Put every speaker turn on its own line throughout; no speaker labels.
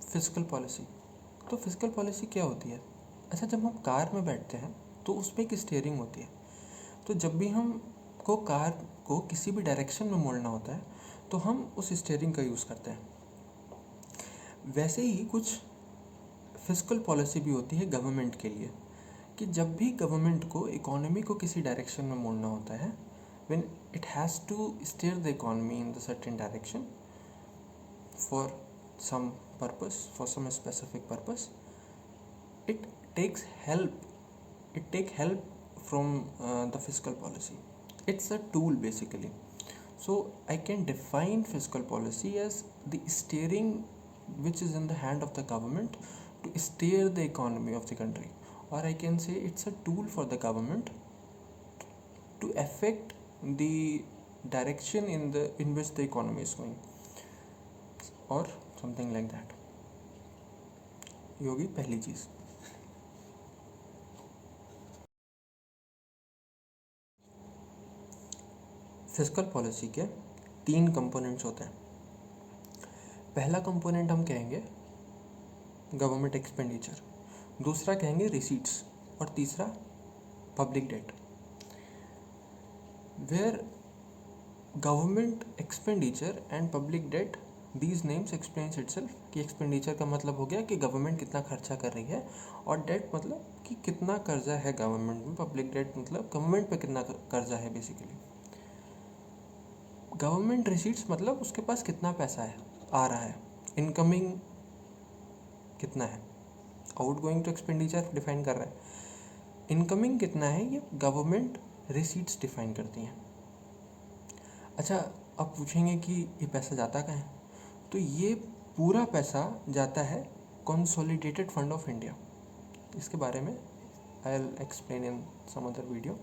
Fiscal policy. तो fiscal policy क्या होती है? अच्छा, जब हम कार में बैठते हैं तो उसमें एक स्टीयरिंग होती है। तो जब भी हम को कार को किसी भी डायरेक्शन में मोड़ना होता है तो हम उस स्टीयरिंग का यूज़ करते हैं। वैसे ही कुछ फिस्कल पॉलिसी भी होती है गवर्नमेंट के लिए, कि जब भी गवर्नमेंट को इकोनॉमी को किसी डायरेक्शन में मोड़ना होता है, when it has to steer the economy in the certain direction for some purpose, for some specific purpose, it takes help it take help from the fiscal policy. It's a tool basically. So I can define fiscal policy as the steering which is in the hand of the government to steer the economy of the country, or I can say it's a tool for the government to affect the direction in which the economy is going, or something like that. ये होगी पहली चीज़। Fiscal policy के 3 components होते हैं। पहला component हम कहेंगे government expenditure, दूसरा कहेंगे रिसीट्स, और तीसरा public debt. Where government expenditure and public debt, these names explains itself, कि एक्सपेंडिचर का मतलब हो गया कि गवर्नमेंट कितना खर्चा कर रही है, और डेट मतलब कि कितना कर्जा है गवर्नमेंट में, पब्लिक डेट मतलब गवर्नमेंट पे कितना कर्जा है बेसिकली। गवर्नमेंट रिसीट्स मतलब उसके पास कितना पैसा है आ रहा है, इनकमिंग कितना है, आउट गोइंग तो एक्सपेंडिचर डिफाइन कर रहा है, इनकमिंग कितना है ये गवर्नमेंट रिसीट्स डिफाइन करती हैं। अच्छा, अब पूछेंगे कि ये पैसा जाता कहाँ है? तो ये पूरा पैसा जाता है कंसोलिडेटेड फंड ऑफ इंडिया। इसके बारे में I will explain in some other video.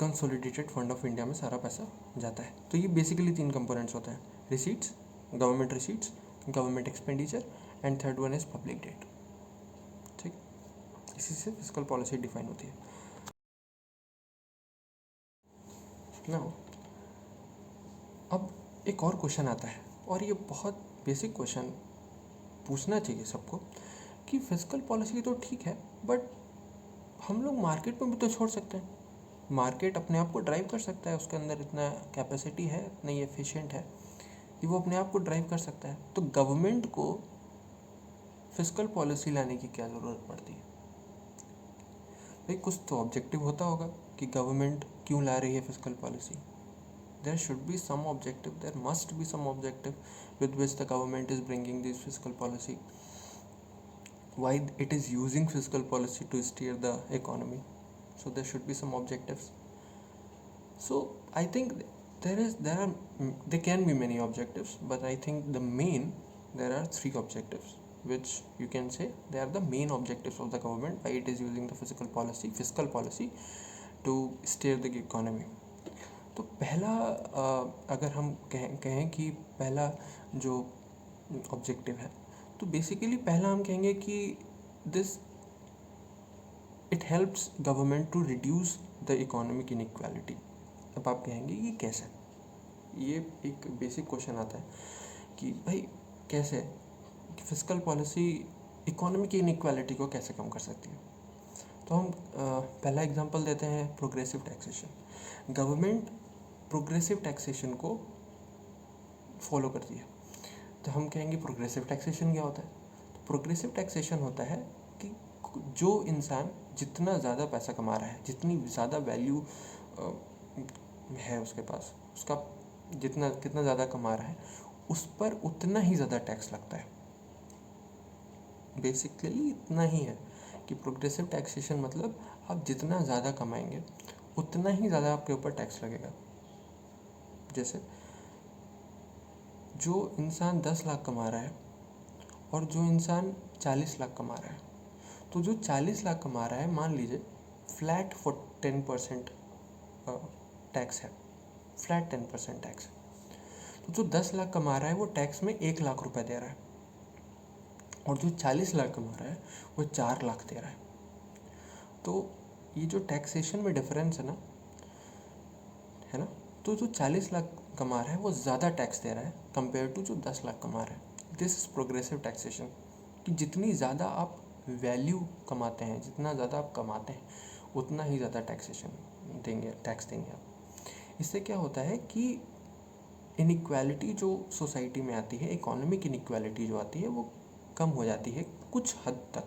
Consolidated fund of India में सारा पैसा जाता है। तो ये बेसिकली 3 कंपोनेंट्स होते हैं, receipts, government receipts, government expenditure, and third one is public debt. ठीक, इसी से फिस्कल पॉलिसी डिफाइन होती है ना। अब एक और क्वेश्चन आता है, और ये बहुत बेसिक क्वेश्चन पूछना चाहिए सबको, कि फिस्कल पॉलिसी तो ठीक है, बट हम लोग मार्केट में भी तो छोड़ सकते हैं। मार्केट अपने आप को ड्राइव कर सकता है, उसके अंदर इतना कैपेसिटी है, इतना ही एफिशिएंट है कि वो अपने आप को ड्राइव कर सकता है। तो गवर्नमेंट को फिस्कल पॉलिसी लाने की क्या ज़रूरत पड़ती है? भाई कुछ तो ऑब्जेक्टिव होता होगा कि गवर्नमेंट क्यों ला रही है fiscal policy. There should be some objective, there must be some objective with which the government is bringing this fiscal policy, why it is using fiscal policy to steer the economy. So there should be some objectives. So I think there can be many objectives, but I think there are 3 objectives which you can say they are the main objectives of the government, why it is using the fiscal policy to steer the economy. तो पहला अगर हम कहें कि पहला जो objective है, तो बेसिकली पहला हम कहेंगे कि this it helps government to reduce the economic inequality. अब आप कहेंगे ये कैसे? ये एक बेसिक क्वेश्चन आता है कि भाई कैसे फिस्कल पॉलिसी इकोनॉमिक इनइक्वालिटी को कैसे कम कर सकती है? तो हम पहला एग्जांपल देते हैं progressive taxation. Government progressive taxation को फॉलो करती है, तो हम कहेंगे प्रोग्रेसिव टैक्सेशन क्या होता है? तो प्रोग्रेसिव टैक्सेशन होता है कि जो इंसान जितना ज़्यादा पैसा कमा रहा है, जितनी ज़्यादा वैल्यू है उसके पास, उसका कितना ज़्यादा कमा रहा है, उस पर उतना ही ज़्यादा टैक्स लगता है। बेसिकली इतना ही है कि प्रोग्रेसिव टैक्सेशन मतलब आप जितना ज़्यादा कमाएंगे उतना ही ज़्यादा आपके ऊपर टैक्स लगेगा। जैसे जो इंसान 10 लाख कमा रहा है और जो इंसान 40 लाख कमा रहा है, तो जो 40 लाख कमा रहा है, मान लीजिए फ्लैट 10% टैक्स है, फ्लैट 10% टैक्स। तो जो 10 लाख कमा रहा है वो टैक्स में 1 लाख रुपए दे रहा है, और जो 40 लाख कमा रहा है वो 4 लाख दे रहा है। तो ये जो टैक्सेशन में डिफरेंस है ना, तो जो 40 लाख कमा रहा है वो ज़्यादा टैक्स दे रहा है कंपेयर टू जो 10 लाख कमा रहा है। दिस इज़ प्रोग्रेसिव टैक्सेशन, कि जितनी ज़्यादा आप वैल्यू कमाते हैं, जितना ज़्यादा आप कमाते हैं, उतना ही ज़्यादा टैक्स देंगे आप। इससे क्या होता है कि इनइक्वालिटी जो सोसाइटी में आती है, इकोनॉमिक इनइक्वालिटी जो आती है, वो कम हो जाती है कुछ हद तक।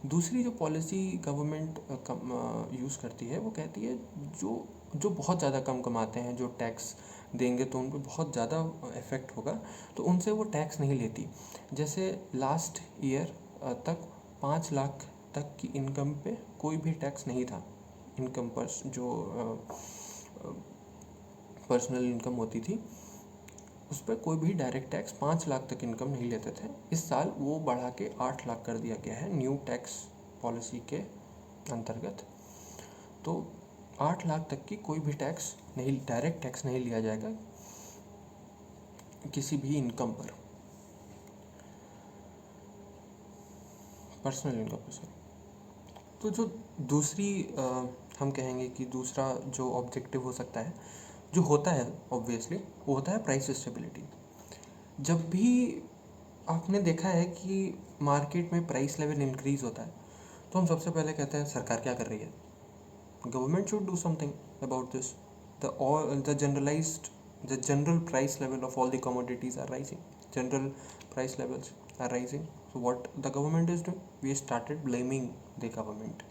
दूसरी जो पॉलिसी गवर्नमेंट यूज़ करती है, वो कहती है जो जो बहुत ज़्यादा कम कमाते हैं, जो टैक्स देंगे तो उन पर बहुत ज़्यादा इफ़ेक्ट होगा, तो उनसे वो टैक्स नहीं लेती। जैसे लास्ट ईयर तक 5 लाख तक की इनकम पे कोई भी टैक्स नहीं था। इनकम पर जो पर्सनल इनकम होती थी, उस पर कोई भी डायरेक्ट टैक्स 5 लाख तक इनकम नहीं लेते थे। इस साल वो बढ़ा के 8 लाख कर दिया गया है न्यू टैक्स पॉलिसी के अंतर्गत। तो 8 लाख तक की कोई भी टैक्स नहीं, डायरेक्ट टैक्स नहीं लिया जाएगा किसी भी इनकम पर, पर्सनल इनकम पर सर। तो जो दूसरी हम कहेंगे कि दूसरा जो ऑब्जेक्टिव हो सकता है, जो होता है ऑब्वियसली, वो होता है प्राइस स्टेबिलिटी। जब भी आपने देखा है कि मार्केट में प्राइस लेवल इंक्रीज़ होता है, तो हम सबसे पहले कहते हैं सरकार क्या कर रही है, government should do something about this. The general price level of all the commodities are rising, general price levels are rising. So what the government is doing, we started blaming the government.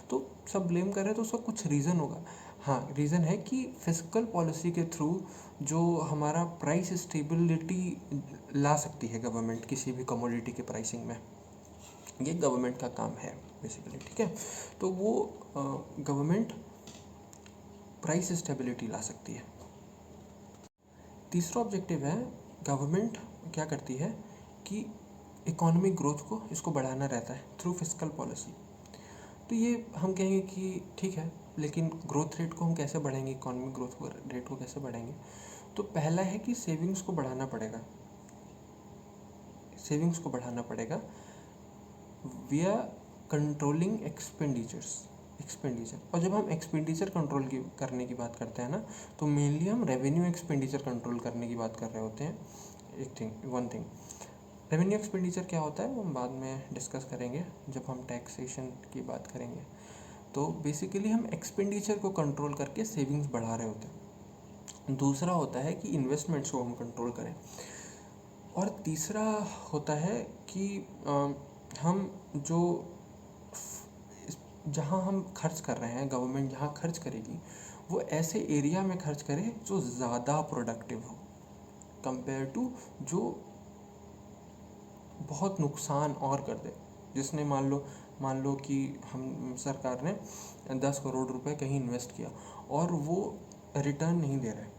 तो सब blame कर रहे हैं, तो उसका कुछ reason होगा। हाँ, रीज़न है कि फिजिकल पॉलिसी के थ्रू जो हमारा प्राइस स्टेबिलिटी ला सकती है गवर्नमेंट किसी भी कमोडिटी के प्राइसिंग में, ये गवर्नमेंट का काम है बेसिकली, ठीक है। तो वो गवर्नमेंट प्राइस स्टेबिलिटी ला सकती है। तीसरा ऑब्जेक्टिव है, गवर्नमेंट क्या करती है कि इकोनॉमिक ग्रोथ को इसको बढ़ाना रहता है थ्रू फिजिकल पॉलिसी। तो ये हम कहेंगे कि ठीक है, लेकिन ग्रोथ रेट को हम कैसे बढ़ाएंगे, इकोनॉमिक ग्रोथ रेट को कैसे बढ़ाएंगे? तो पहला है कि सेविंग्स को बढ़ाना पड़ेगा। सेविंग्स को बढ़ाना पड़ेगा विया कंट्रोलिंग एक्सपेंडिचर। और जब हम एक्सपेंडिचर कंट्रोल करने की बात करते हैं ना, तो मेनली हम रेवेन्यू एक्सपेंडिचर कंट्रोल करने की बात कर रहे होते हैं। वन थिंग, रेवेन्यू एक्सपेंडिचर क्या होता है वो हम बाद में डिस्कस करेंगे जब हम टैक्सेशन की बात करेंगे। तो बेसिकली हम एक्सपेंडिचर को कंट्रोल करके सेविंग्स बढ़ा रहे होते हैं। दूसरा होता है कि इन्वेस्टमेंट्स को हम कंट्रोल करें। और तीसरा होता है कि हम जो जहाँ हम खर्च कर रहे हैं, गवर्नमेंट जहाँ खर्च करेगी, वो ऐसे एरिया में खर्च करे जो ज़्यादा प्रोडक्टिव हो कंपेयर टू जो बहुत नुकसान और कर दे। जिसने मान लो कि हम सरकार ने 10 करोड़ रुपए कहीं इन्वेस्ट किया और वो रिटर्न नहीं दे रहा है,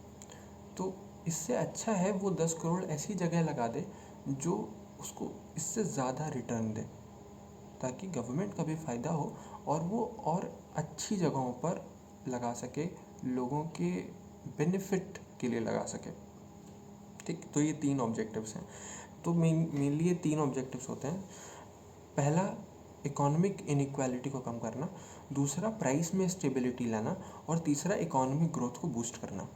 तो इससे अच्छा है वो 10 करोड़ ऐसी जगह लगा दे जो उसको इससे ज़्यादा रिटर्न दे, ताकि गवर्नमेंट का भी फ़ायदा हो और वो और अच्छी जगहों पर लगा सके, लोगों के बेनिफिट के लिए लगा सके। ठीक, तो ये 3 ऑब्जेक्टिव्स हैं। तो मेनली ये 3 ऑब्जेक्टिव्स होते हैं। पहला, इकोनॉमिक इनइक्वालिटी को कम करना। दूसरा, प्राइस में स्टेबिलिटी लाना। और तीसरा, इकोनॉमिक ग्रोथ को बूस्ट करना।